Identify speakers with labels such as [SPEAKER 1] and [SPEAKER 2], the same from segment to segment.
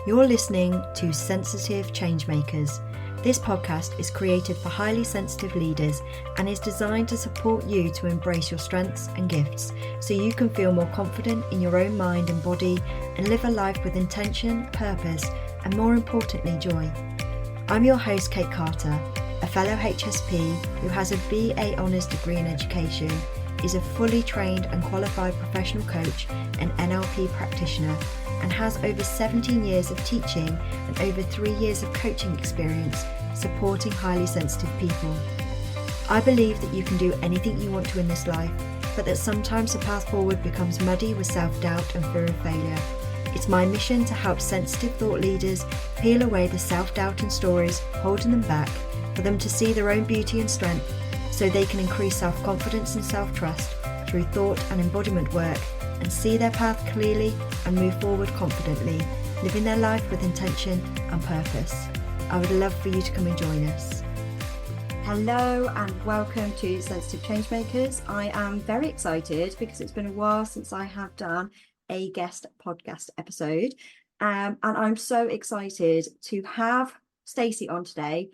[SPEAKER 1] You're listening to Sensitive Changemakers. This podcast is created for highly sensitive leaders and is designed to support you to embrace your strengths and gifts so you can feel more confident in your own mind and body and live a life with intention, purpose, and more importantly, joy. I'm your host, Kate Carter, a fellow HSP who has a BA Honours degree in education, is a fully trained and qualified professional coach and NLP practitioner, and has over 17 years of teaching and over 3 years of coaching experience supporting highly sensitive people. I believe that you can do anything you want to in this life, but that sometimes the path forward becomes muddy with self-doubt and fear of failure. It's my mission to help sensitive thought leaders peel away the self-doubt and stories holding them back, for them to see their own beauty and strength so they can increase self-confidence and self-trust through thought and embodiment work and see their path clearly and move forward confidently, living their life with intention and purpose. I would love for you to come and join us. Hello and welcome to Sensitive Changemakers. I am very excited because it's been a while since I have done a guest podcast episode. And I'm so excited to have Stacy on today,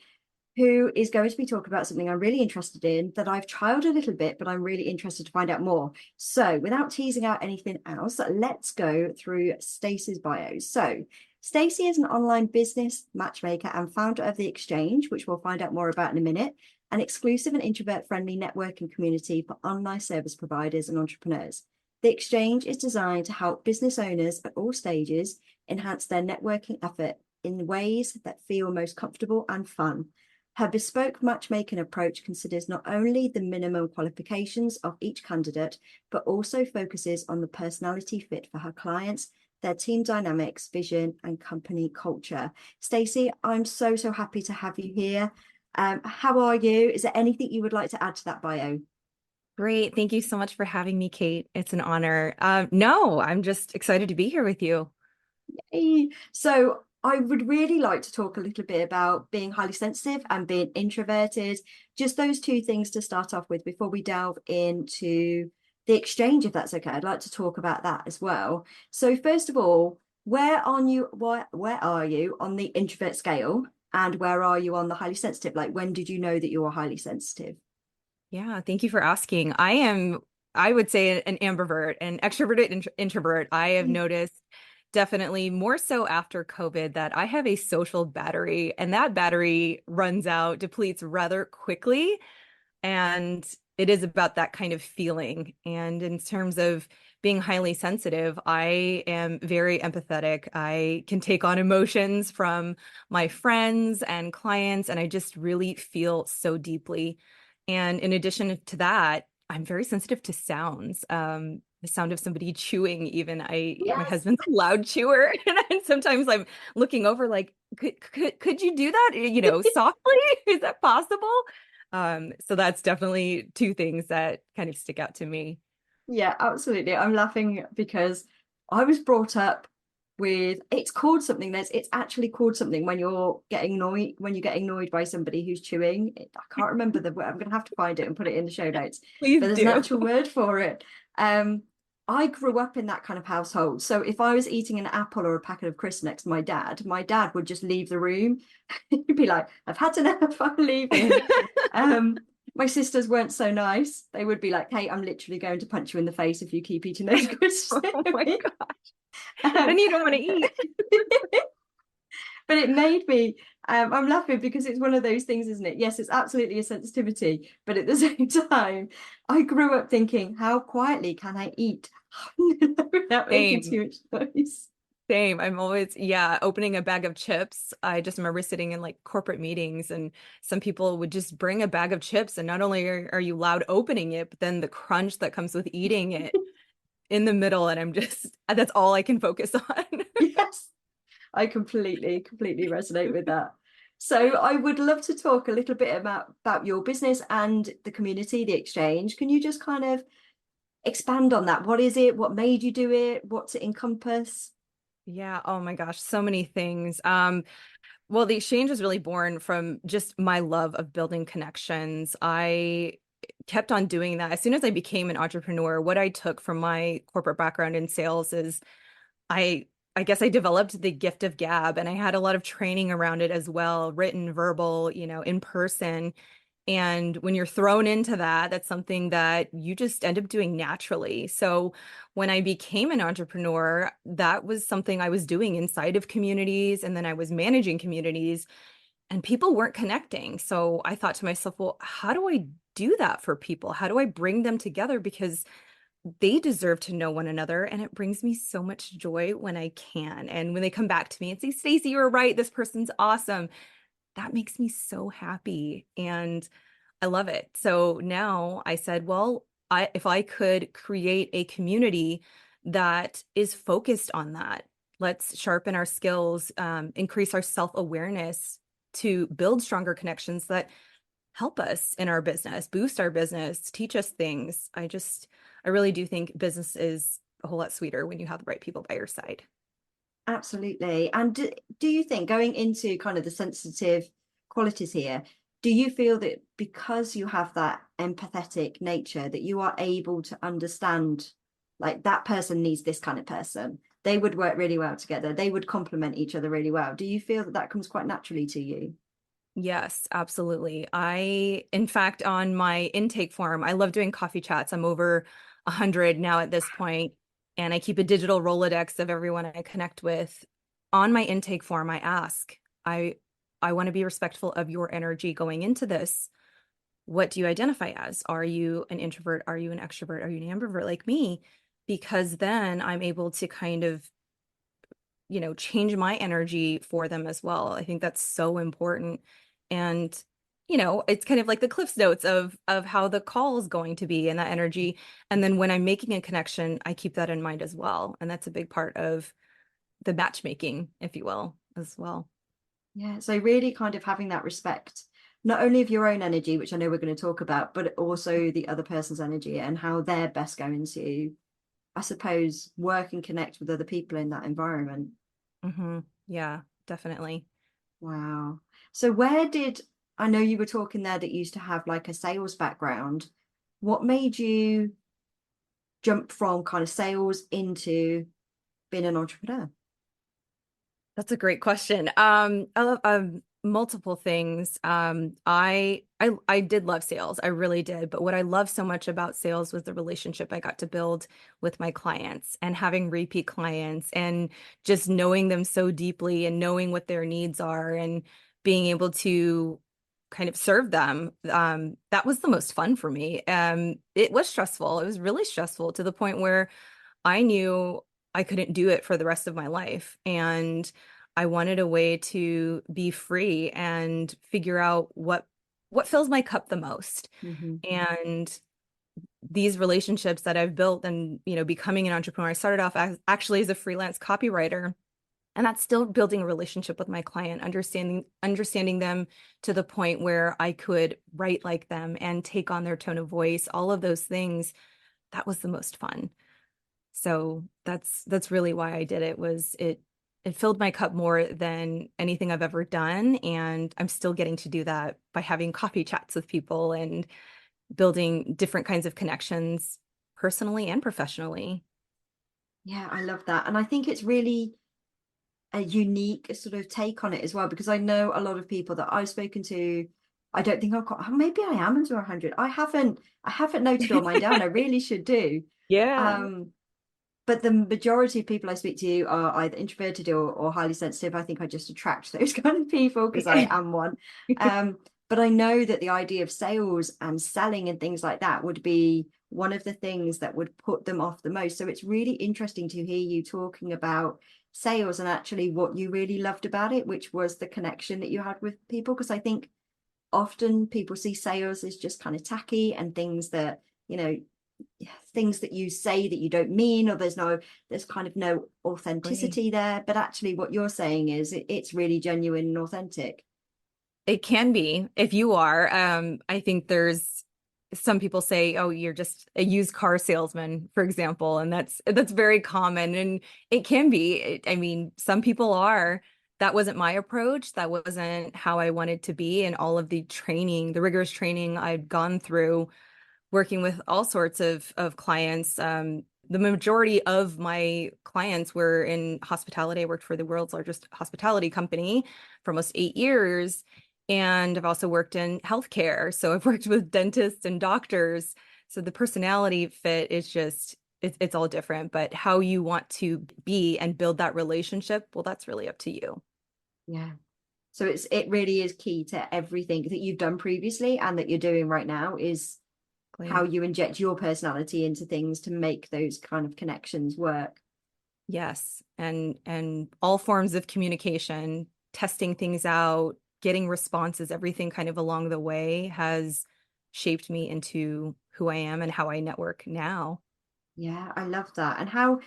[SPEAKER 1] who is going to be talking about something I'm really interested in that I've trialed a little bit, but I'm really interested to find out more. So without teasing out anything else, let's go through Stacy's bio. So Stacy is an online business matchmaker and founder of The Exchange, which we'll find out more about in a minute, an exclusive and introvert-friendly networking community for online service providers and entrepreneurs. The Exchange is designed to help business owners at all stages enhance their networking effort in ways that feel most comfortable and fun. Her bespoke matchmaking approach considers not only the minimum qualifications of each candidate, but also focuses on the personality fit for her clients, their team dynamics, vision, and company culture. Stacey, I'm so happy to have you here. How are you? Is there anything you would like to add to that bio?
[SPEAKER 2] Great. Thank you so much for having me, Kate. It's an honor. No, I'm just excited to be here with you.
[SPEAKER 1] Yay. So I would really like to talk a little bit about being highly sensitive and being introverted, just those two things to start off with before we delve into the exchange, if that's okay. I'd like to talk about that as well. So first of all, where are you on the introvert scale, and where are you on the highly sensitive? Like, when did you know that you were highly sensitive?
[SPEAKER 2] Yeah, thank you for asking. I would say an ambivert, an extroverted introvert. I have noticed definitely more so after COVID that I have a social battery, and that battery runs out, depletes rather quickly. And it is about that kind of feeling. And in terms of being highly sensitive, I am very empathetic. I can take on emotions from my friends and clients, and I just really feel so deeply. And in addition to that, I'm very sensitive to sounds. The sound of somebody chewing, even my husband's a loud chewer, and sometimes I'm looking over like, could you do that? Softly? Is that possible? So that's definitely two things that kind of stick out to me.
[SPEAKER 1] Yeah, absolutely. I'm laughing because I was brought up with, it's called something. It's actually called something when you're getting annoyed by somebody who's chewing. I can't remember the word. I'm gonna have to find it and put it in the show notes.
[SPEAKER 2] Please
[SPEAKER 1] But there's
[SPEAKER 2] do.
[SPEAKER 1] an actual word for it. I grew up in that kind of household. So if I was eating an apple or a packet of crisps next to my dad would just leave the room. He'd be like, "I've had enough, I'm leaving." My sisters weren't so nice. They would be like, "Hey, I'm literally going to punch you in the face if you keep eating those crisps."
[SPEAKER 2] Oh my gosh. Then you don't want to eat.
[SPEAKER 1] But it made me, I'm laughing because it's one of those things, isn't it? Yes, it's absolutely a sensitivity, but at the same time, I grew up thinking, how quietly can I eat without making too much noise?
[SPEAKER 2] Same. I'm always, opening a bag of chips. I just remember sitting in like corporate meetings, and some people would just bring a bag of chips, and not only are you loud opening it, but then the crunch that comes with eating it in the middle, and that's all I can focus on.
[SPEAKER 1] Yes, I completely resonate with that. So I would love to talk a little bit about your business and the community, the exchange. Can you just kind of expand on that? What is it? What made you do it? What's it encompass?
[SPEAKER 2] Yeah. Oh my gosh. So many things. Well, the exchange was really born from just my love of building connections. I kept on doing that. As soon as I became an entrepreneur, what I took from my corporate background in sales is I I guess I developed the gift of gab, and I had a lot of training around it as well, written, verbal, in person. And when you're thrown into that, that's something that you just end up doing naturally. So when I became an entrepreneur, that was something I was doing inside of communities, and then I was managing communities, and people weren't connecting. So I thought to myself, well, how do I do that for people? How do I bring them together? Because they deserve to know one another. And it brings me so much joy when I can. And when they come back to me and say, Stacy, you were right. This person's awesome. That makes me so happy. And I love it. So now I said, well, if I could create a community that is focused on that, let's sharpen our skills, increase our self-awareness to build stronger connections that help us in our business, boost our business, teach us things. I really do think business is a whole lot sweeter when you have the right people by your side.
[SPEAKER 1] Absolutely. And do you think, going into kind of the sensitive qualities here, do you feel that because you have that empathetic nature, that you are able to understand, like, that person needs this kind of person? They would work really well together. They would complement each other really well. Do you feel that that comes quite naturally to you?
[SPEAKER 2] Yes, absolutely. In fact, on my intake form, I love doing coffee chats. I'm over 100 now at this point, and I keep a digital Rolodex of everyone I connect with. On my intake form, I ask, I I want to be respectful of your energy going into this. What do you identify as? Are you an introvert? Are you an extrovert? Are you an ambivert like me? Because then I'm able to kind of change my energy for them as well. I think that's so important. And, it's kind of like the Cliff's notes of how the call is going to be and that energy. And then when I'm making a connection, I keep that in mind as well. And that's a big part of the matchmaking, if you will, as well.
[SPEAKER 1] Yeah. So really kind of having that respect, not only of your own energy, which I know we're going to talk about, but also the other person's energy and how they're best going to, I suppose, work and connect with other people in that environment.
[SPEAKER 2] Yeah, definitely.
[SPEAKER 1] Wow. So where did, I know you were talking there that you used to have like a sales background. What made you jump from kind of sales into being an entrepreneur?
[SPEAKER 2] That's a great question. I love multiple things. I did love sales. I really did. But what I loved so much about sales was the relationship I got to build with my clients and having repeat clients and just knowing them so deeply and knowing what their needs are and being able to kind of serve them. That was the most fun for me. It was stressful. It was really stressful to the point where I knew I couldn't do it for the rest of my life. And I wanted a way to be free and figure out what fills my cup the most.
[SPEAKER 1] Hmm.
[SPEAKER 2] And these relationships that I've built and, becoming an entrepreneur, I started off actually as a freelance copywriter. And that's still building a relationship with my client, understanding them to the point where I could write like them and take on their tone of voice, all of those things. That was the most fun. So that's really why I did it. It filled my cup more than anything I've ever done, and I'm still getting to do that by having coffee chats with people and building different kinds of connections personally and professionally.
[SPEAKER 1] Yeah, I love that. And I think it's really a unique sort of take on it as well, because I know a lot of people that I've spoken to. I don't think I've got, maybe I am into 100. I haven't noted all mine down. I really should do.
[SPEAKER 2] Yeah.
[SPEAKER 1] Um, but the majority of people I speak to are either introverted or highly sensitive. I think I just attract those kind of people because I am one. Um, but I know that the idea of sales and selling and things like that would be one of the things that would put them off the most. So it's really interesting to hear you talking about sales and actually what you really loved about it, which was the connection that you had with people. Because I think often people see sales as just kind of tacky and things that, things that you say that you don't mean, or there's kind of no
[SPEAKER 2] Right.
[SPEAKER 1] authenticity there. But actually what you're saying is it's really genuine and authentic.
[SPEAKER 2] It can be if you are. I think there's some people say, "Oh, you're just a used car salesman," for example, and that's very common, and it can be. I mean, some people are. That wasn't my approach. That wasn't how I wanted to be, and all of the training, the rigorous training I'd gone through, working with all sorts of clients, the majority of my clients were in hospitality. I worked for the world's largest hospitality company for almost 8 years. And I've also worked in healthcare. So I've worked with dentists and doctors. So the personality fit is just, it's all different, but how you want to be and build that relationship, well, that's really up to you.
[SPEAKER 1] Yeah. So it really is key to everything that you've done previously and that you're doing right now is how you inject your personality into things to make those kind of connections work.
[SPEAKER 2] Yes. And all forms of communication, testing things out, getting responses, everything kind of along the way has shaped me into who I am and how I network now.
[SPEAKER 1] Yeah, I love that. And how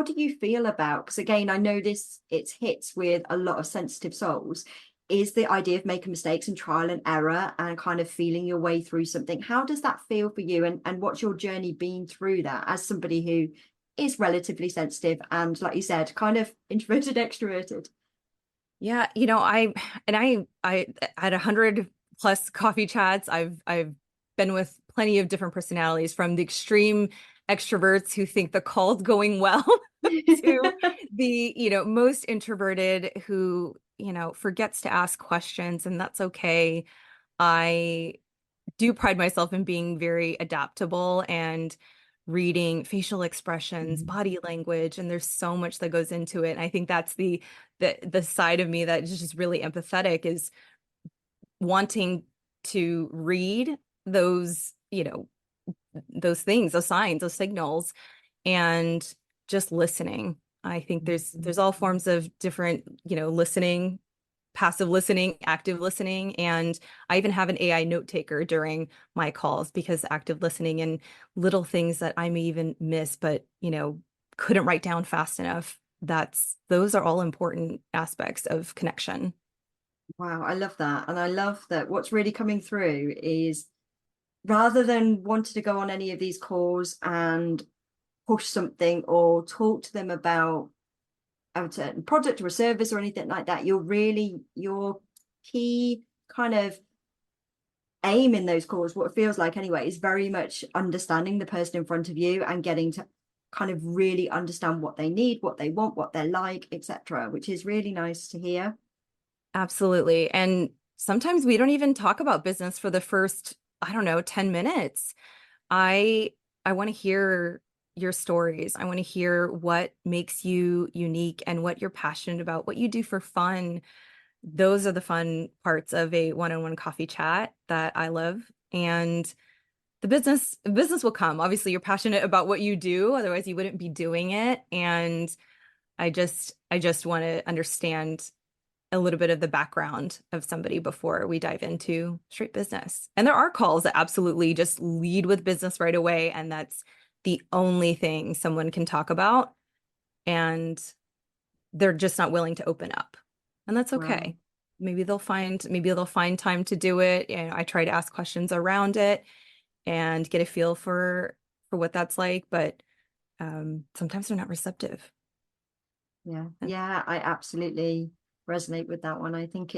[SPEAKER 1] do you feel about, because again, I know this it's hits with a lot of sensitive souls, is the idea of making mistakes and trial and error and kind of feeling your way through something. How does that feel for you? And what's your journey been through that as somebody who is relatively sensitive and, like you said, kind of introverted, extroverted?
[SPEAKER 2] Yeah, I at 100+ coffee chats, I've been with plenty of different personalities, from the extreme extroverts who think the call's going well to the, most introverted who, forgets to ask questions, and that's okay. I do pride myself in being very adaptable and reading facial expressions,
[SPEAKER 1] Mhm.
[SPEAKER 2] body language, and there's so much that goes into it. And I think that's the side of me that is just really empathetic, is wanting to read those, those things, those signs, those signals, and just listening. I think there's all forms of different, listening, passive listening, active listening, and I even have an AI note taker during my calls, because active listening and little things that I may even miss, but couldn't write down fast enough. Those are all important aspects of connection.
[SPEAKER 1] Wow, I love that. And I love that what's really coming through is rather than wanting to go on any of these calls and push something or talk to them about a certain product or a service or anything like that, your key kind of aim in those calls, what it feels like anyway, is very much understanding the person in front of you and getting to kind of really understand what they need, what they want, what they're like, etc., which is really nice to hear.
[SPEAKER 2] Absolutely. And sometimes we don't even talk about business for the first, I don't know, 10 minutes. I I want to hear your stories. I want to hear what makes you unique and what you're passionate about, what you do for fun. Those are the fun parts of a one-on-one coffee chat that I love. And the business will come. Obviously, you're passionate about what you do, otherwise you wouldn't be doing it. And I just want to understand a little bit of the background of somebody before we dive into straight business. And there are calls that absolutely just lead with business right away, and that's the only thing someone can talk about, and they're just not willing to open up. And that's
[SPEAKER 1] Wow.
[SPEAKER 2] okay. Maybe they'll find time to do it. And I try to ask questions around it and get a feel for what that's like, but sometimes they're not receptive.
[SPEAKER 1] Yeah. Yeah, I absolutely resonate with that one. I think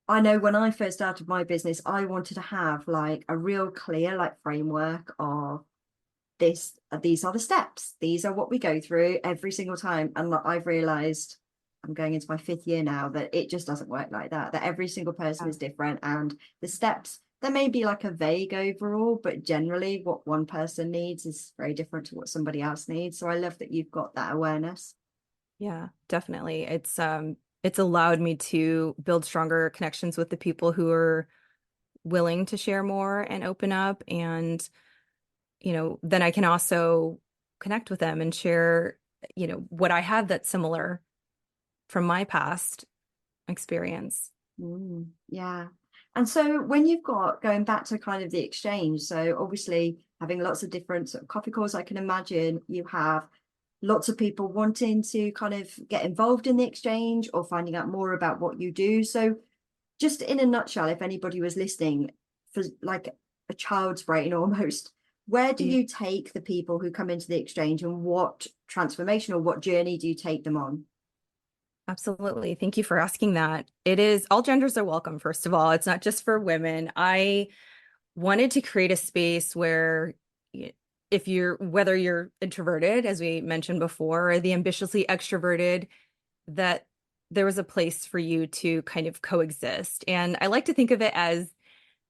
[SPEAKER 1] I know when I first started my business, I wanted to have like a real clear like framework of these are the steps. These are what we go through every single time. And like, I've realized I'm going into my fifth year now that it just doesn't work like that, that every single person
[SPEAKER 2] Yeah.
[SPEAKER 1] is different. And the steps, there may be like a vague overall, but generally what one person needs is very different to what somebody else needs. So I love that you've got that awareness.
[SPEAKER 2] Yeah, definitely. It's allowed me to build stronger connections with the people who are willing to share more and open up, and then I can also connect with them and share, what I have that's similar from my past experience.
[SPEAKER 1] Yeah. And so when you've got going back to kind of the exchange, so obviously having lots of different sort of coffee calls, I can imagine you have lots of people wanting to kind of get involved in the exchange or finding out more about what you do. So just in a nutshell, if anybody was listening for like a child's brain almost, where do
[SPEAKER 2] Yeah,
[SPEAKER 1] you take the people who come into the exchange and what transformation or what journey do you take them on?
[SPEAKER 2] absolutely. Thank you for asking that. It is, all genders are welcome, first of all. It's not just for women. I wanted to create a space where whether you're introverted, as we mentioned before, or the ambitiously extroverted, that there was a place for you to kind of coexist. And I like to think of it as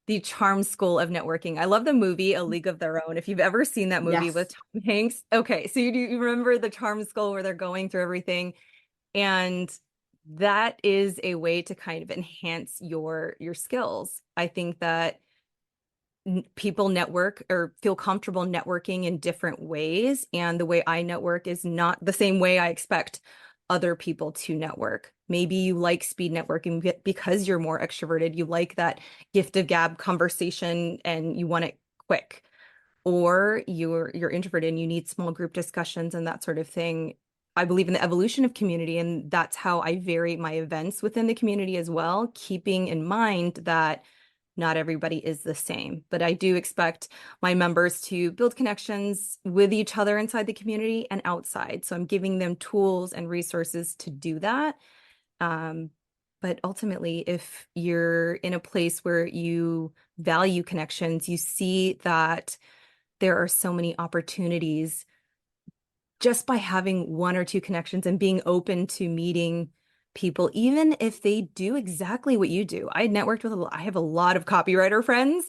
[SPEAKER 2] the charm school of networking. I love the movie A League of Their Own. If you've ever seen that movie with
[SPEAKER 3] Yes.
[SPEAKER 2] Tom Hanks. Okay, so you remember the charm school where they're going through everything, and that is a way to kind of enhance your skills. I think that people network or feel comfortable networking in different ways, and the way I network is not the same way I expect other people to network. Maybe you like speed networking because you're more extroverted. You like that gift of gab conversation and you want it quick. Or you're introverted and you need small group discussions and that sort of thing. I believe in the evolution of community, and that's how I vary my events within the community as well, keeping in mind that not everybody is the same. But I do expect my members to build connections with each other inside the community and outside. So I'm giving them tools and resources to do that. Um, but ultimately, if you're in a place where you value connections, you see that there are so many opportunities just by having one or two connections and being open to meeting people, even if they do exactly what you do. I have a lot of copywriter friends,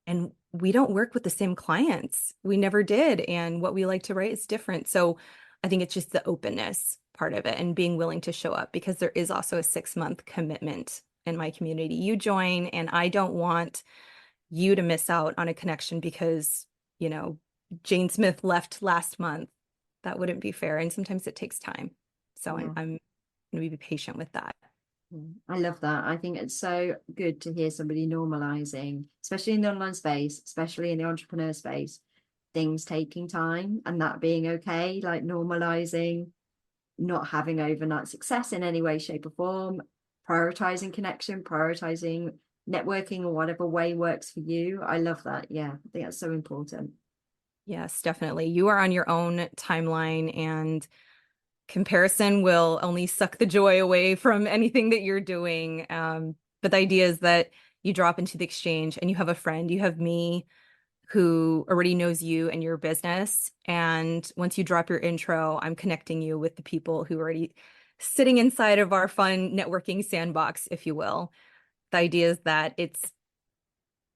[SPEAKER 2] and we don't work with the same clients. We never did. And what we like to write is different. So I think it's just the openness part of it and being willing to show up, because there is also a 6-month commitment in my community. You join, and I don't want you to miss out on a connection because, you know, Jane Smith left last month. That wouldn't be fair. And sometimes it takes time. So
[SPEAKER 3] Yeah.
[SPEAKER 2] I'm going to be patient with that.
[SPEAKER 3] I love that. I think it's so good to hear somebody normalizing, especially in the online space, especially in the entrepreneur space, things taking time and that being okay, like normalizing not having overnight success in any way, shape, or form, prioritizing connection, prioritizing networking or whatever way works for you. I love that. Yeah, I think that's so important.
[SPEAKER 2] Yes, definitely. You are on your own timeline, and comparison will only suck the joy away from anything that you're doing. But the idea is that you drop into the exchange and you have a friend, you have me who already knows you and your business. And once you drop your intro, I'm connecting you with the people who are already sitting inside of our fun networking sandbox, if you will. The idea is that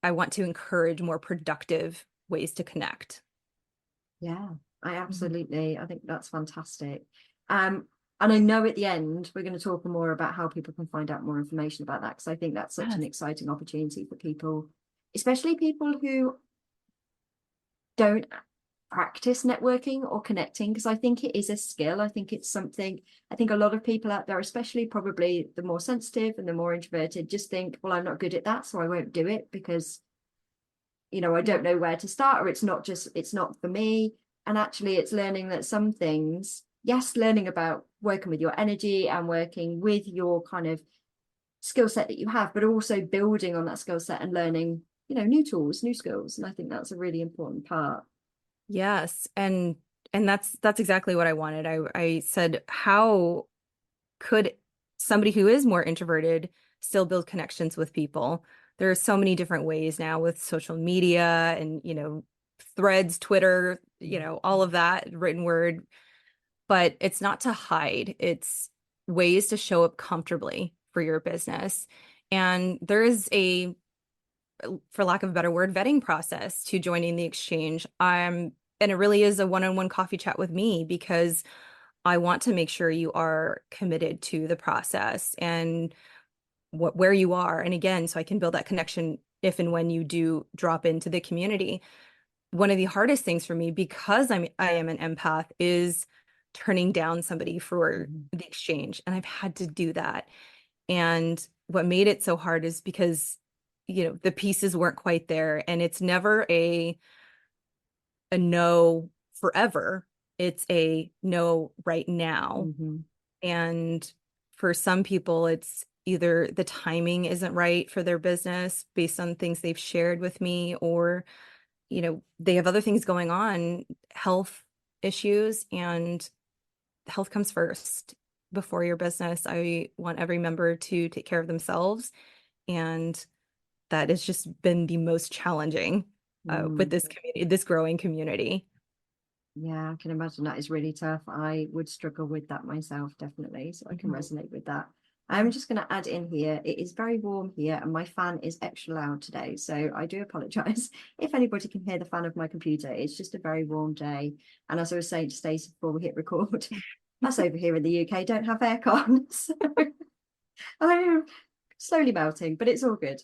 [SPEAKER 2] I want to encourage more productive ways to connect.
[SPEAKER 3] Yeah, I absolutely, I think that's fantastic. And I know at the end we're going to talk more about how people can find out more information about that, because I think that's such an
[SPEAKER 2] Yes.
[SPEAKER 3] exciting opportunity for people, especially people who don't practice networking or connecting, because I think it is a skill. I think it's something, I think a lot of people out there, especially probably the more sensitive and the more introverted, just think, well, I'm not good at that, so I won't do it because, you know, I don't know where to start, or it's not for me. And actually it's learning that some things, yes, learning about working with your energy and working with your kind of skill set that you have, but also building on that skill set and learning, you know, new tools, new skills. And I think that's a really important part.
[SPEAKER 2] Yes. And that's exactly what I wanted. I said, how could somebody who is more introverted still build connections with people? There are so many different ways now with social media and, you know, threads, Twitter, you know, all of that written word, but it's not to hide. It's ways to show up comfortably for your business. And there is for lack of a better word, vetting process to joining the exchange. And it really is a one-on-one coffee chat with me, because I want to make sure you are committed to the process and where you are. And again, so I can build that connection if and when you do drop into the community. One of the hardest things for me, because I am an empath, is turning down somebody for the exchange. And I've had to do that. And what made it so hard is because, you know, the pieces weren't quite there. And it's never a no forever. It's a no right now.
[SPEAKER 3] Mm-hmm.
[SPEAKER 2] And for some people, it's either the timing isn't right for their business based on things they've shared with me, or, you know, they have other things going on, health issues, and health comes first before your business. I want every member to take care of themselves. And that has just been the most challenging with this community, this growing community.
[SPEAKER 3] Yeah, I can imagine that is really tough. I would struggle with that myself, definitely. So I can
[SPEAKER 2] Mhm.
[SPEAKER 3] resonate with that. I'm
[SPEAKER 2] Mhm.
[SPEAKER 3] just going to add in here, it is very warm here and my fan is extra loud today. So I do apologize if anybody can hear the fan of my computer. It's just a very warm day. And as I was saying to Stacey before we hit record, us over here in the UK don't have aircon. So I am slowly melting, but it's all good.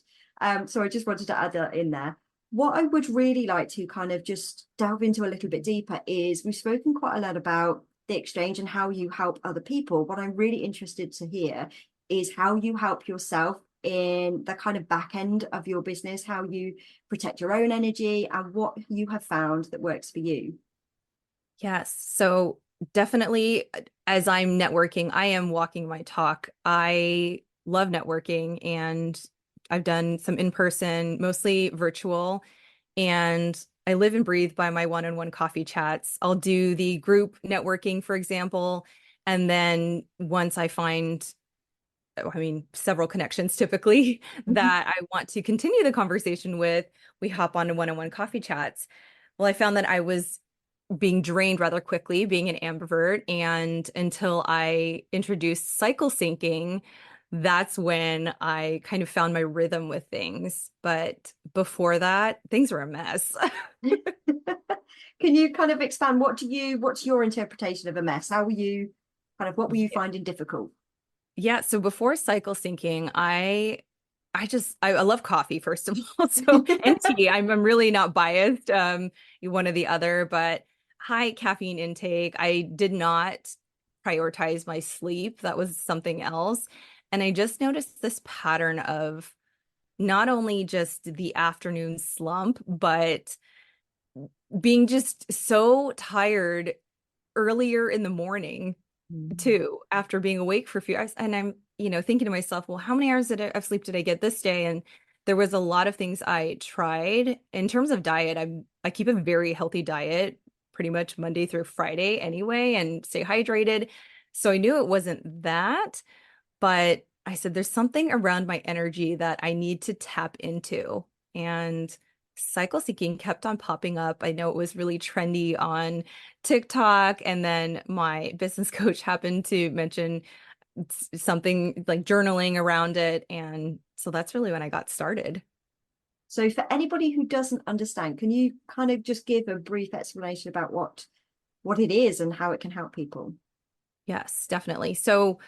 [SPEAKER 3] So I just wanted to add that in there. What I would really like to kind of just delve into a little bit deeper is we've spoken quite a lot about the exchange and how you help other people. What I'm really interested to hear is how you help yourself in the kind of back end of your business, how you protect your own energy and what you have found that works for you.
[SPEAKER 2] Yes. So definitely, as I'm networking, I am walking my talk. I love networking and I've done some in person, mostly virtual. And I live and breathe by my one-on-one coffee chats. I'll do the group networking, for example. And then once I find, I mean, several connections typically that I want to continue the conversation with, we hop on to one-on-one coffee chats. Well, I found that I was being drained rather quickly, being an ambivert. And until I introduced cycle syncing, that's when I kind of found my rhythm with things. But before that, things were a mess.
[SPEAKER 3] Can you kind of expand what's your interpretation of a mess? How were you kind of what were you
[SPEAKER 2] Yeah.
[SPEAKER 3] finding difficult?
[SPEAKER 2] Yeah, so before cycle syncing, I love coffee first of all. So and tea. I'm really not biased, one or the other, but high caffeine intake. I did not prioritize my sleep. That was something else. And I just noticed this pattern of not only just the afternoon slump, but being just so tired earlier in the morning
[SPEAKER 3] Mm.
[SPEAKER 2] too, after being awake for a few hours. And I'm, thinking to myself, well, how many hours of sleep did I get this day? And there was a lot of things I tried. In terms of diet, I keep a very healthy diet pretty much Monday through Friday anyway, and stay hydrated. So I knew it wasn't that, but I said there's something around my energy that I need to tap into. And cycle syncing kept on popping up. I know it was really trendy on TikTok. And then my business coach happened to mention something like journaling around it. And so that's really when I got started.
[SPEAKER 3] So for anybody who doesn't understand, can you kind of just give a brief explanation about what it is and how it can help people?
[SPEAKER 2] Yes, definitely. So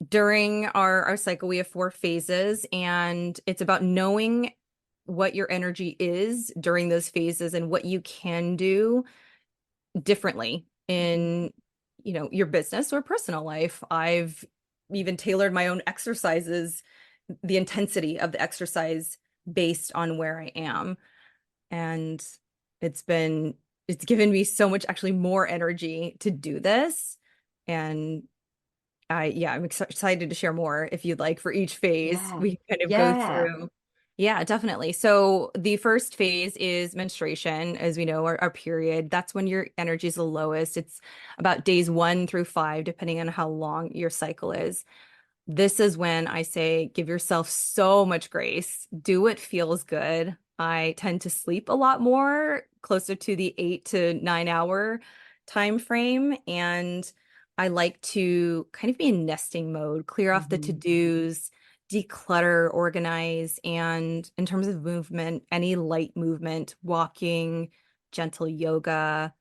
[SPEAKER 2] during our cycle, we have 4 phases, and it's about knowing what your energy is during those phases and what you can do differently in, your business or personal life. I've even tailored my own exercises, the intensity of the exercise based on where I am. And it's been, it's given me so much actually more energy to do this. And I'm excited to share more if you'd like for each phase.
[SPEAKER 3] Yeah.
[SPEAKER 2] We can kind of go
[SPEAKER 3] Yeah.
[SPEAKER 2] through. Yeah, definitely. So the first phase is menstruation, as we know, our period. That's when your energy is the lowest. It's about days 1 through 5, depending on how long your cycle is. This is when I say give yourself so much grace. Do what feels good. I tend to sleep a lot more, closer to the 8 to 9 hour time frame. And I like to kind of be in nesting mode, clear off the
[SPEAKER 3] Mhm.
[SPEAKER 2] to-dos, declutter, organize. And in terms of movement, any light movement, walking, gentle yoga,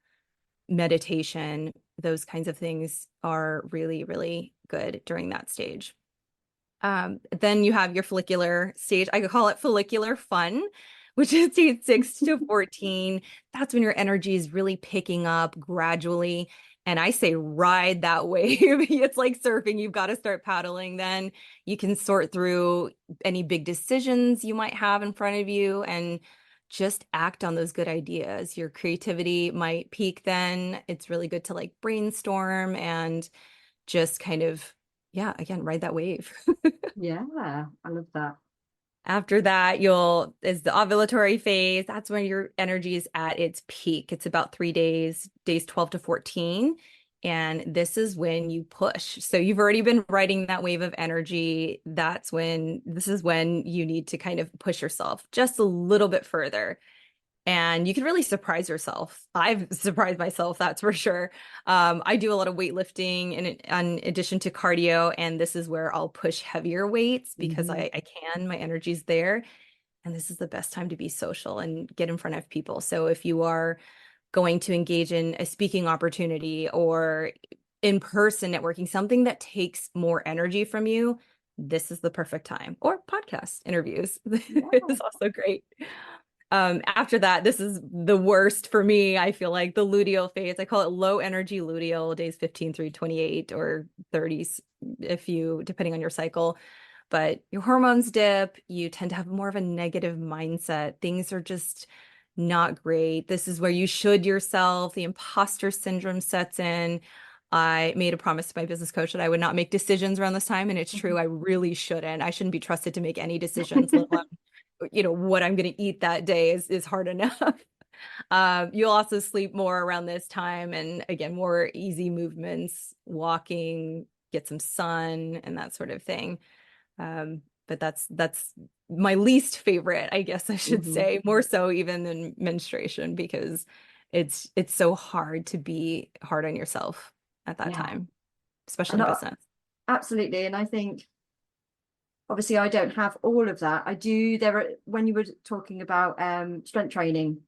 [SPEAKER 2] meditation, those kinds of things are really, really good during that stage. Then you have your follicular stage. I could call it follicular fun, which is age 6 to 14. That's when your energy is really picking up gradually. And I say ride that wave. It's like surfing. You've got to start paddling. Then you can sort through any big decisions you might have in front of you and just act on those good ideas. Your creativity might peak then. It's really good to like brainstorm and just kind of, yeah, again, ride that wave.
[SPEAKER 3] Yeah. I love that.
[SPEAKER 2] After that, is the ovulatory phase. That's when your energy is at its peak. It's about 3 days, days 12 to 14. And this is when you push. So you've already been riding that wave of energy. This is when you need to kind of push yourself just a little bit further. and you can really surprise yourself. I've surprised myself, that's for sure. I do a lot of weightlifting in addition to cardio, and this is where I'll push heavier weights because I can, my energy's there. And this is the best time to be social and get in front of people. So if you are going to engage in a speaking opportunity or in-person networking, something that takes more energy from you, this is the perfect time. Or podcast interviews is also great. After that, this is the worst for me. I feel like the luteal phase. I call it low energy luteal, days 15 through 28 or 30s, depending on your cycle. But your hormones dip, you tend to have more of a negative mindset. Things are just not great. This is where you should yourself. The imposter syndrome sets in. I made a promise to my business coach that I would not make decisions around this time. And it's true. I really shouldn't. I shouldn't be trusted to make any decisions, let alone, what I'm going to eat that day is hard enough. You'll also sleep more around this time. And again, more easy movements, walking, get some sun and that sort of thing. But that's my least favorite, I guess I should say, more so even than menstruation, because it's so hard to be hard on yourself at that time, especially in business.
[SPEAKER 3] Absolutely. And I think obviously I don't have all of that. When you were talking about strength training,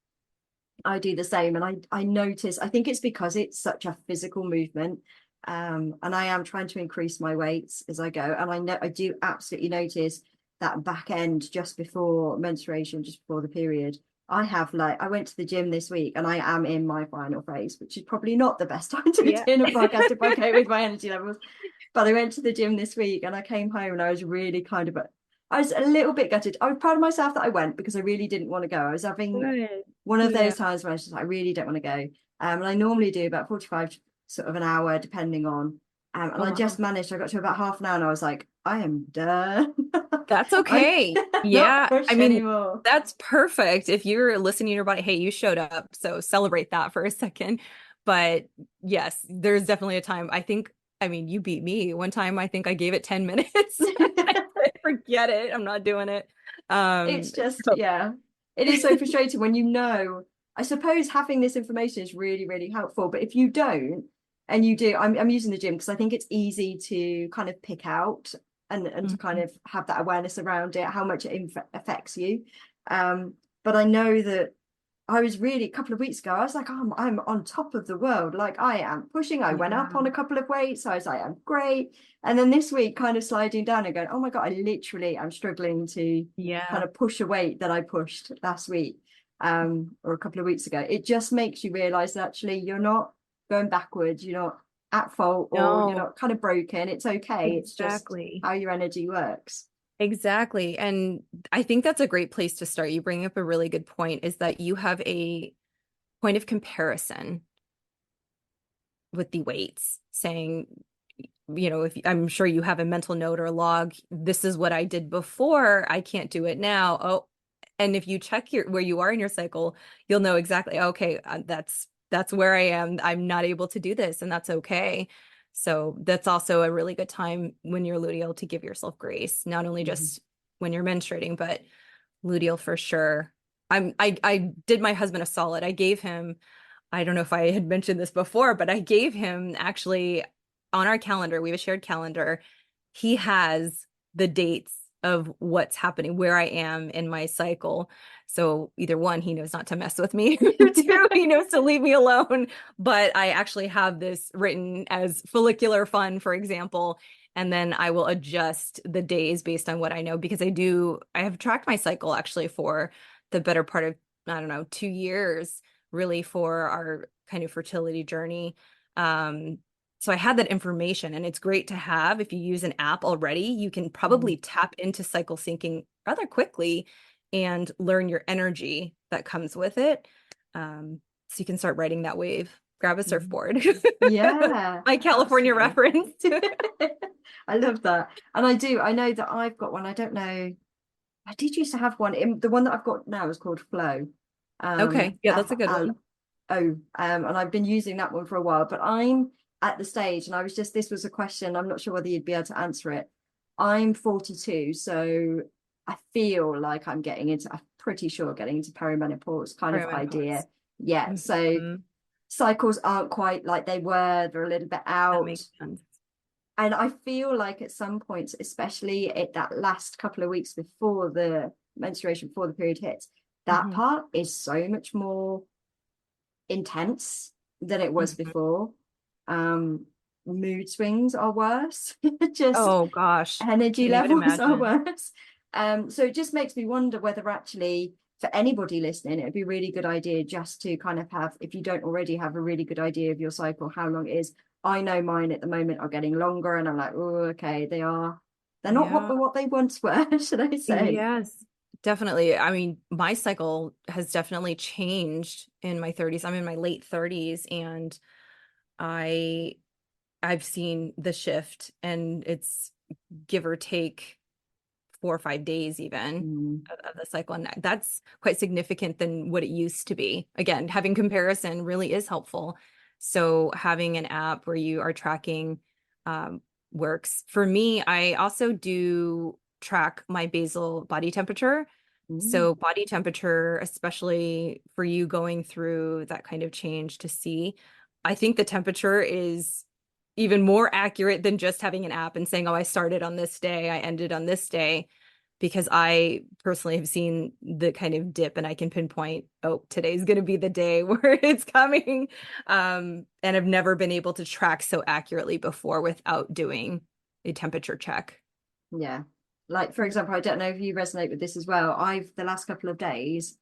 [SPEAKER 3] I do the same. And I notice, I think it's because it's such a physical movement. And I am trying to increase my weights as I go. And I do absolutely notice that back end just before menstruation, just before the period. I went to the gym this week and I am in my final phase, which is probably not the best time to be doing a podcast if I go with my energy levels. But I went to the gym this week and I came home and I was really I was a little bit gutted. I was proud of myself that I went because I really didn't want to go. I was having one of those times where I was just, I really don't want to go. And I normally do about 45 sort of an hour, depending on. And I just managed, I got to about half an hour and I was like, I am done.
[SPEAKER 2] That's okay.
[SPEAKER 3] Yeah. I mean, anymore.
[SPEAKER 2] That's perfect. If you're listening to your body, hey, you showed up. So celebrate that for a second. But yes, there's definitely a time. You beat me one time. I think I gave it 10 minutes. Forget it. I'm not doing it.
[SPEAKER 3] It's just, it is so frustrating when I suppose having this information is really, really helpful. But if you don't, and you do, I'm using the gym because I think it's easy to kind of pick out and to kind of have that awareness around it, how much it affects you. But I know that I was really, a couple of weeks ago, I was like, oh, I'm on top of the world. Like I am pushing. I went up on a couple of weights. I was like, I'm great. And then this week kind of sliding down and going, oh my God, I'm struggling to kind of push a weight that I pushed last week or a couple of weeks ago. It just makes you realize that actually you're not going backwards. You're not at fault or you're not kind of broken. It's okay. It's just how your energy works.
[SPEAKER 2] Exactly. And I think that's a great place to start. You bring up a really good point, is that you have a point of comparison with the weights, saying, if I'm sure you have a mental note or a log, this is what I did before, I can't do it now. Oh, and if you check where you are in your cycle, you'll know exactly, okay, that's where I am. I'm not able to do this, and that's okay. So that's also a really good time when you're luteal to give yourself grace, not only just when you're menstruating, but luteal for sure. I did my husband a solid. I gave him, I don't know if I had mentioned this before, but I gave him actually on our calendar, we have a shared calendar. He has the dates of what's happening, where I am in my cycle. So either one, he knows not to mess with me, or two, he knows to leave me alone. But I actually have this written as follicular fun, for example, and then I will adjust the days based on what I know, because I have tracked my cycle actually for the better part of, 2 years, really, for our kind of fertility journey. So I had that information, and it's great to have. If you use an app already, you can probably tap into cycle syncing rather quickly and learn your energy that comes with it. So you can start riding that wave. Grab a surfboard.
[SPEAKER 3] Yeah.
[SPEAKER 2] My California reference.
[SPEAKER 3] I love that. And I know that I've got one. I don't know. I did used to have one. The one that I've got now is called Flow.
[SPEAKER 2] Okay. Yeah, that's a good one.
[SPEAKER 3] And I've been using that one for a while, but I'm at the stage, and this was a question, I'm not sure whether you'd be able to answer it. I'm 42, so I feel like I'm getting into, I pretty sure getting into perimenopause kind of idea.
[SPEAKER 2] Perimenopause.
[SPEAKER 3] Yeah. So
[SPEAKER 2] Mhm.
[SPEAKER 3] cycles aren't quite like they were, they're a little bit
[SPEAKER 2] That
[SPEAKER 3] out.
[SPEAKER 2] makes sense.
[SPEAKER 3] And I feel like at some points, especially at that last couple of weeks before the menstruation, before the period hits, that
[SPEAKER 2] Mhm.
[SPEAKER 3] part is so much more intense than it was
[SPEAKER 2] Mhm.
[SPEAKER 3] before. Mood swings are worse. Just
[SPEAKER 2] Oh gosh,
[SPEAKER 3] energy
[SPEAKER 2] can't even
[SPEAKER 3] levels are
[SPEAKER 2] imagine.
[SPEAKER 3] worse. So it just makes me wonder whether actually for anybody listening, it'd be a really good idea just to kind of have, if you don't already have a really good idea of your cycle, how long it is. I know mine at the moment are getting longer, and I'm like, oh, okay, they're not
[SPEAKER 2] Yeah.
[SPEAKER 3] what they once were, should I say?
[SPEAKER 2] Yes, definitely. I mean, my cycle has definitely changed in my 30s. I'm in my late 30s, and I I've seen the shift, and it's give or take 4 or 5 days even
[SPEAKER 3] Mm,
[SPEAKER 2] of the cycle. And that's quite significant than what it used to be. Again, having comparison really is helpful. So having an app where you are tracking um, works. For me, I also do track my basal body temperature.
[SPEAKER 3] mm.
[SPEAKER 2] So body temperature, especially for you going through that kind of change to see, I think the temperature is even more accurate than just having an app and saying, oh, I started on this day, I ended on this day, because I personally have seen the kind of dip and I can pinpoint, oh, today's going to be the day where it's coming. And I've never been able to track so accurately before without doing a temperature check.
[SPEAKER 3] Yeah. Like, for example, I don't know if you resonate with this as well. The last couple of days,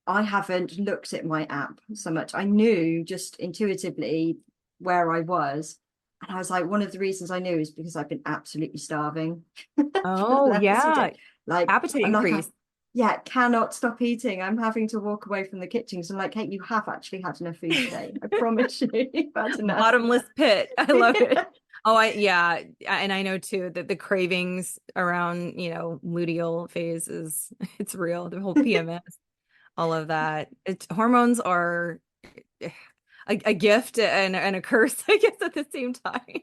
[SPEAKER 3] I haven't looked at my app so much. I knew just intuitively where I was. And I was like, one of the reasons I knew is because I've been absolutely starving for the
[SPEAKER 2] Oh,
[SPEAKER 3] last few days.
[SPEAKER 2] yeah.
[SPEAKER 3] Like,
[SPEAKER 2] Appetite
[SPEAKER 3] I'm like, I
[SPEAKER 2] increase.
[SPEAKER 3] yeah, cannot stop eating. I'm having to walk away from the kitchen. So I'm like, hey, you have actually had enough food today. I promise you, you've had enough.
[SPEAKER 2] Bottomless pit. I love it. Oh, yeah. And I know too that the cravings around, luteal phase is it's real. The whole PMS, all of that. Hormones are a gift and a curse, I guess, at the same time.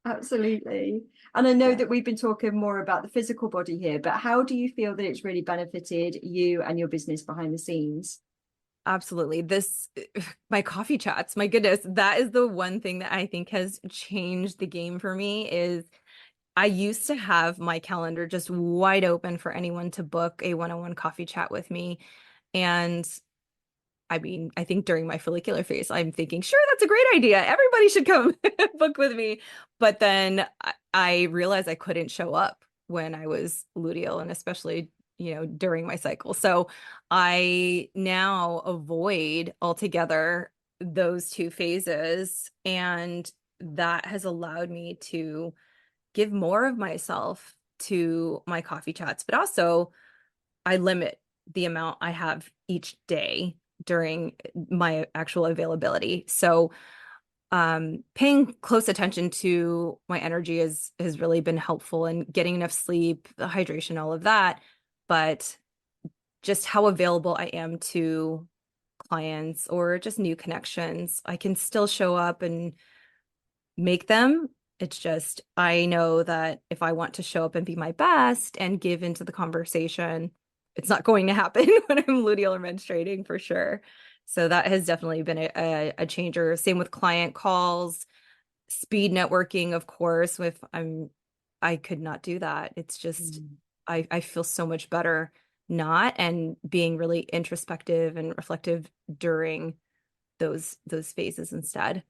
[SPEAKER 3] Absolutely. And I know
[SPEAKER 2] Yeah,
[SPEAKER 3] that we've been talking more about the physical body here, but how do you feel that it's really benefited you and your business behind the scenes?
[SPEAKER 2] absolutely. My coffee chats, my goodness, that is the one thing that I think has changed the game for me is I used to have my calendar just wide open for anyone to book a one-on-one coffee chat with me. And I mean, I think during my follicular phase, I'm thinking, sure, that's a great idea. Everybody should come book with me. But then I realized I couldn't show up when I was luteal and especially, during my cycle. So I now avoid altogether those two phases. And that has allowed me to give more of myself to my coffee chats, but also I limit the amount I have each day during my actual availability. So paying close attention to my energy has really been helpful in getting enough sleep, the hydration, all of that. But just how available I am to clients or just new connections, I can still show up and make them. It's just, I know that if I want to show up and be my best and give into the conversation, it's not going to happen when I'm luteal or menstruating for sure. So that has definitely been a changer. Same with client calls, speed networking, of course. I could not do that. It's just,
[SPEAKER 3] Mm.
[SPEAKER 2] I feel so much better not and being really introspective and reflective during those phases instead.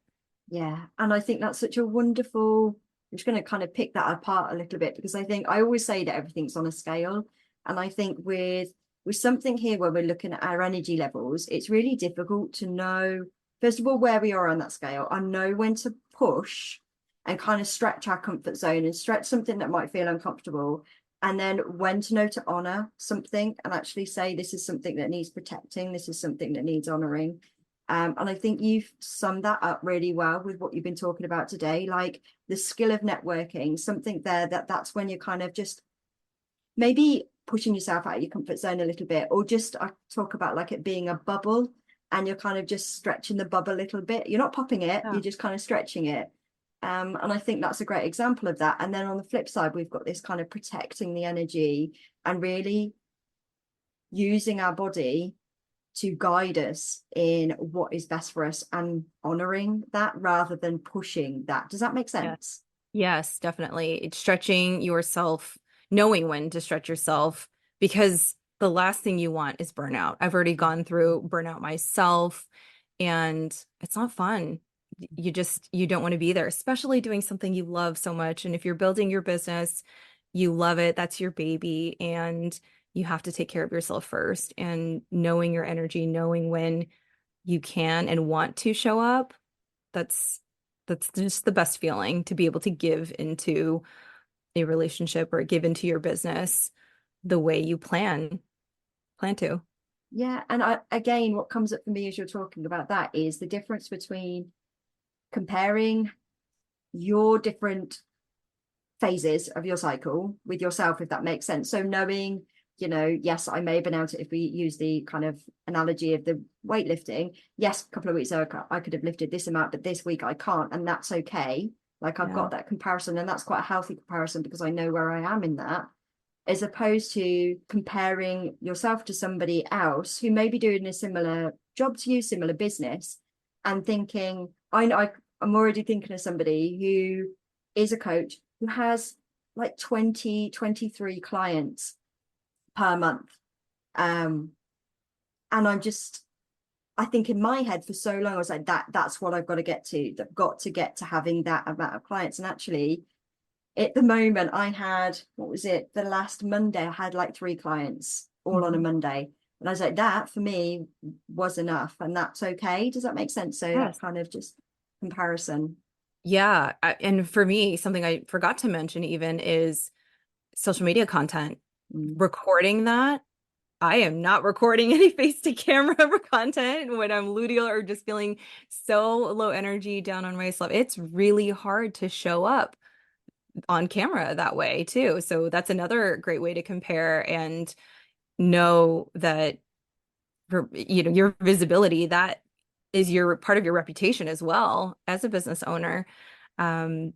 [SPEAKER 3] Yeah. And I think that's such a wonderful, I'm just going to kind of pick that apart a little bit because I think I always say that everything's on a scale. And I think with something here where we're looking at our energy levels, it's really difficult to know, first of all, where we are on that scale and know when to push and kind of stretch our comfort zone and stretch something that might feel uncomfortable. And then when to know to honor something and actually say, this is something that needs protecting, this is something that needs honoring. And I think you've summed that up really well with what you've been talking about today, like the skill of networking, something there that's when you're kind of just maybe pushing yourself out of your comfort zone a little bit, or just I talk about like it being a bubble and you're kind of just stretching the bubble a little bit. You're not popping it,
[SPEAKER 2] Yeah.
[SPEAKER 3] you're just kind of stretching it. And I think that's a great example of that. And then on the flip side, we've got this kind of protecting the energy and really using our body to guide us in what is best for us and honoring that rather than pushing that. Does that make
[SPEAKER 2] Yeah.
[SPEAKER 3] sense?
[SPEAKER 2] Yes, definitely. It's stretching yourself, knowing when to stretch yourself, because the last thing you want is burnout. I've already gone through burnout myself, and it's not fun. You don't want to be there, especially doing something you love so much. And if you're building your business, you love it, that's your baby, and you have to take care of yourself first. And knowing your energy, knowing when you can and want to show up, that's that's just the best feeling, to be able to give into a relationship or give into your business the way you plan to.
[SPEAKER 3] Yeah. And again, what comes up for me as you're talking about that is the difference between comparing your different phases of your cycle with yourself, if that makes sense. So knowing, yes, I may have been able to, if we use the kind of analogy of the weightlifting, yes, a couple of weeks ago I could have lifted this amount, but this week I can't, and that's okay. Like I've got that comparison, and that's quite a healthy comparison because I know where I am in that, as opposed to comparing yourself to somebody else who may be doing a similar job to you, similar business, and thinking, I'm already thinking of somebody who is a coach who has like 23 clients per month. And I think in my head for so long, I was like, that's what I've got to get to. I've got to get to having that amount of clients. And actually, at the moment, I had, what was it? The last Monday, I had like 3 clients all on a Monday. And I was like, that for me was enough. And that's okay. Does that make sense? So
[SPEAKER 2] Yes.
[SPEAKER 3] that kind of just comparison.
[SPEAKER 2] Yeah. And for me, something I forgot to mention even is social media content. Recording that. I am not recording any face to camera content when I'm moody or just feeling so low energy, down on myself. It's really hard to show up on camera that way too. So that's another great way to compare and know that for, your visibility, that is your part of your reputation as well as a business owner. Um,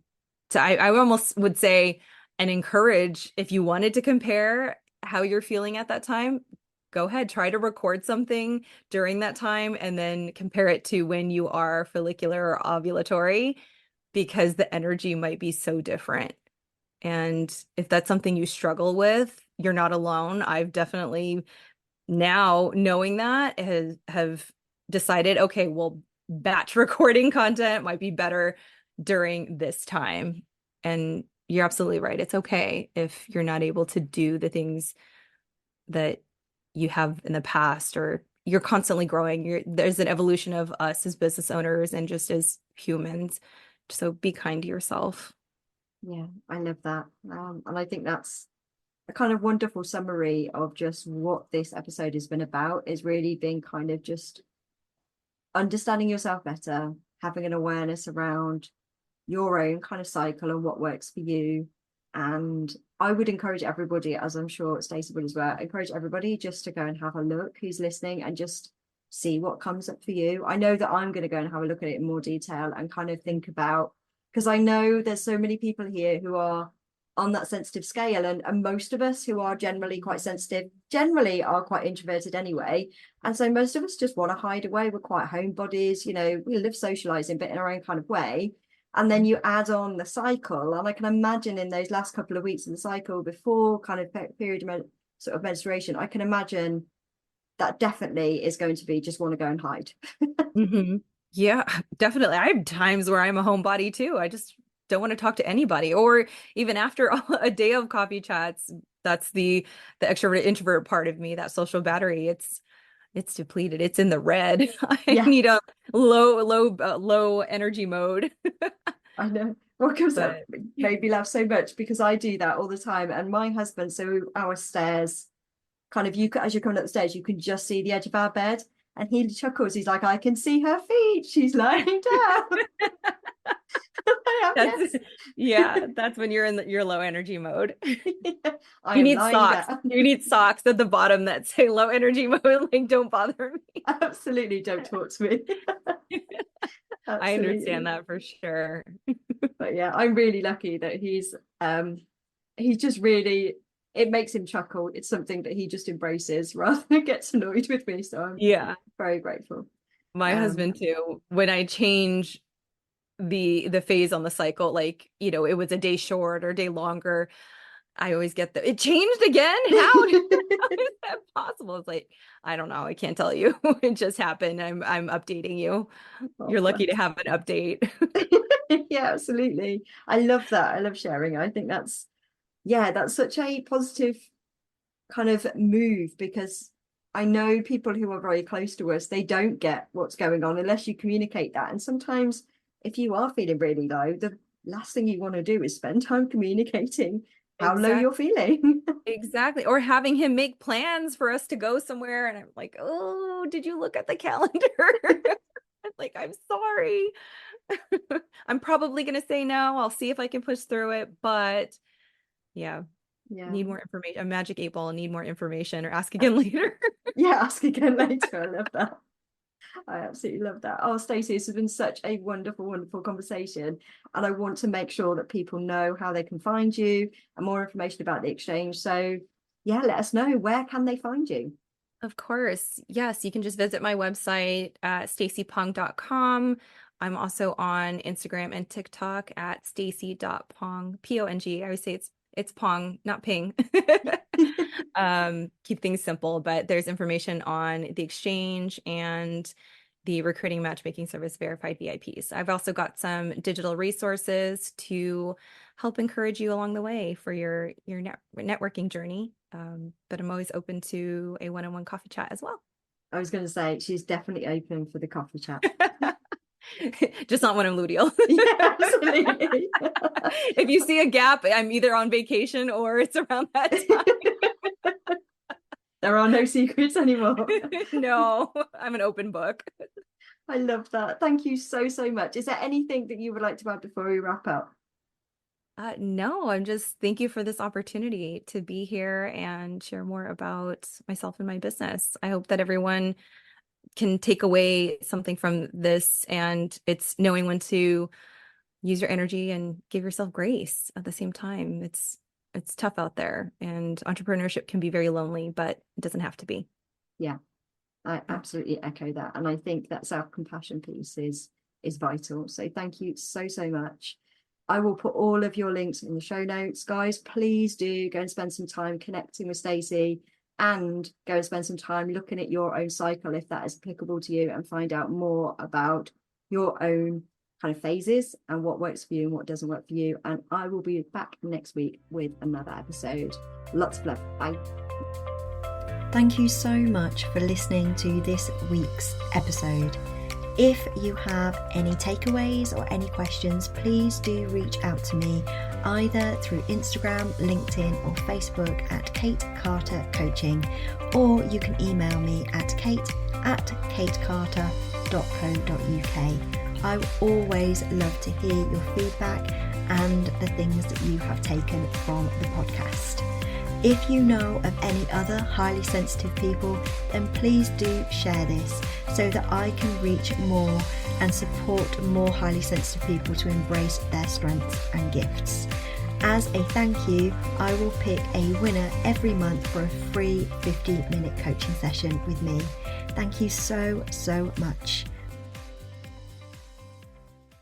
[SPEAKER 2] so I almost would say and encourage, if you wanted to compare how you're feeling at that time, go ahead, try to record something during that time and then compare it to when you are follicular or ovulatory, because the energy might be so different. And if that's something you struggle with, you're not alone. I've definitely, now knowing that, have decided, okay, well, batch recording content might be better during this time. And you're absolutely right. It's okay if you're not able to do the things that you have in the past, or you're constantly growing. There's an evolution of us as business owners and just as humans. So be kind to yourself.
[SPEAKER 3] Yeah, I love that. And I think that's a kind of wonderful summary of just what this episode has been about, is really being kind of just understanding yourself better, having an awareness around your own kind of cycle and what works for you. And I would encourage everybody, as I'm sure Stacey would as well, encourage everybody just to go and have a look who's listening and just see what comes up for you. I know that I'm going to go and have a look at it in more detail and kind of think about, because I know there's so many people here who are on that sensitive scale, and most of us who are generally quite sensitive generally are quite introverted anyway, and so most of us just want to hide away. We're quite homebodies, we live socializing but in our own kind of way. And then you add on the cycle, and I can imagine in those last couple of weeks of the cycle before kind of period of sort of menstruation, I can imagine that definitely is going to be just want to go and hide.
[SPEAKER 2] Yeah, definitely. I have times where I'm a homebody too. I just don't want to talk to anybody. Or even after a day of coffee chats, that's the extrovert introvert part of me, that social battery. It's depleted. It's in the red. I
[SPEAKER 3] Yeah,
[SPEAKER 2] need a low energy mode.
[SPEAKER 3] I know. What comes up
[SPEAKER 2] But
[SPEAKER 3] made me laugh so much because I do that all the time. And my husband, so our stairs, kind of, as you're coming up the stairs, you can just see the edge of our bed. And he chuckles. He's like, I can see her feet. She's lying down. I am,
[SPEAKER 2] that's
[SPEAKER 3] yes.
[SPEAKER 2] yeah, that's when you're in your low energy mode.
[SPEAKER 3] I
[SPEAKER 2] You
[SPEAKER 3] am
[SPEAKER 2] need
[SPEAKER 3] lying
[SPEAKER 2] socks.
[SPEAKER 3] down.
[SPEAKER 2] You need socks at the bottom that say low energy mode, like don't bother me.
[SPEAKER 3] Absolutely, don't talk to me.
[SPEAKER 2] I understand
[SPEAKER 3] Absolutely.
[SPEAKER 2] that for sure.
[SPEAKER 3] But yeah, I'm really lucky that he's just really it makes him chuckle. It's something that he just embraces rather than gets annoyed with me. So I'm
[SPEAKER 2] Yeah.
[SPEAKER 3] very grateful.
[SPEAKER 2] My husband too, when I change the phase on the cycle, like, you know, it was a day short or a day longer, I always get it changed again. How is that possible? It's like, I don't know. I can't tell you. It just happened. I'm updating you.
[SPEAKER 3] Oh,
[SPEAKER 2] You're lucky to
[SPEAKER 3] bless.
[SPEAKER 2] have an update.
[SPEAKER 3] Yeah, absolutely. I love that. I love sharing. I think that's such a positive kind of move, because I know people who are very close to us, they don't get what's going on unless you communicate that. And sometimes if you are feeling really low, the last thing you want to do is spend time communicating how low you're feeling.
[SPEAKER 2] Exactly. Or having him make plans for us to go somewhere. And I'm like, oh, did you look at the calendar? Like, I'm sorry. I'm probably going to say no. I'll see if I can push through it. But yeah, need more information. A magic 8 ball, need more information, or ask again later.
[SPEAKER 3] Yeah, ask again later. I love that. I absolutely love that. Oh, Stacey, this has been such a wonderful, wonderful conversation. And I want to make sure that people know how they can find you and more information about the exchange. So yeah, let us know, where can they find you?
[SPEAKER 2] Of course. Yes, you can just visit my website at stacypong.com. I'm also on Instagram and TikTok at stacy.pong, Pong. I always say it's Pong, not Ping. Keep things simple, but there's information on the exchange and the recruiting matchmaking service verified VIPs. I've also got some digital resources to help encourage you along the way for your networking journey. But I'm always open to a one-on-one coffee chat as well.
[SPEAKER 3] I was going to say, she's definitely open for the coffee chat.
[SPEAKER 2] Just not when I'm luteal.
[SPEAKER 3] Yeah, absolutely.
[SPEAKER 2] If you see a gap, I'm either on vacation or it's around that time.
[SPEAKER 3] There are no secrets anymore.
[SPEAKER 2] No, I'm an open book.
[SPEAKER 3] I love that. Thank you so, so much. Is there anything that you would like to add before we wrap up?
[SPEAKER 2] No, I'm just thank you for this opportunity to be here and share more about myself and my business. I hope that everyone can take away something from this, and it's knowing when to use your energy and give yourself grace at the same time. It's tough out there, and entrepreneurship can be very lonely, but it doesn't have to be.
[SPEAKER 3] Yeah, I absolutely echo that. And I think that self-compassion piece is vital. So thank you so, so much. I will put all of your links in the show notes. Guys, please do go and spend some time connecting with Stacy, and go and spend some time looking at your own cycle if that is applicable to you, and find out more about your own kind of phases and what works for you and what doesn't work for you. And I will be back next week with another episode. Lots of love. Bye.
[SPEAKER 1] Thank you so much for listening to this week's episode. If you have any takeaways or any questions, please do reach out to me either through Instagram, LinkedIn or Facebook at Kate Carter Coaching, or you can email me at kate@katecarter.co.uk. I always love to hear your feedback and the things that you have taken from the podcast. If you know of any other highly sensitive people, then please do share this so that I can reach more and support more highly sensitive people to embrace their strengths and gifts. As a thank you, I will pick a winner every month for a free 50-minute coaching session with me. Thank you so, so much.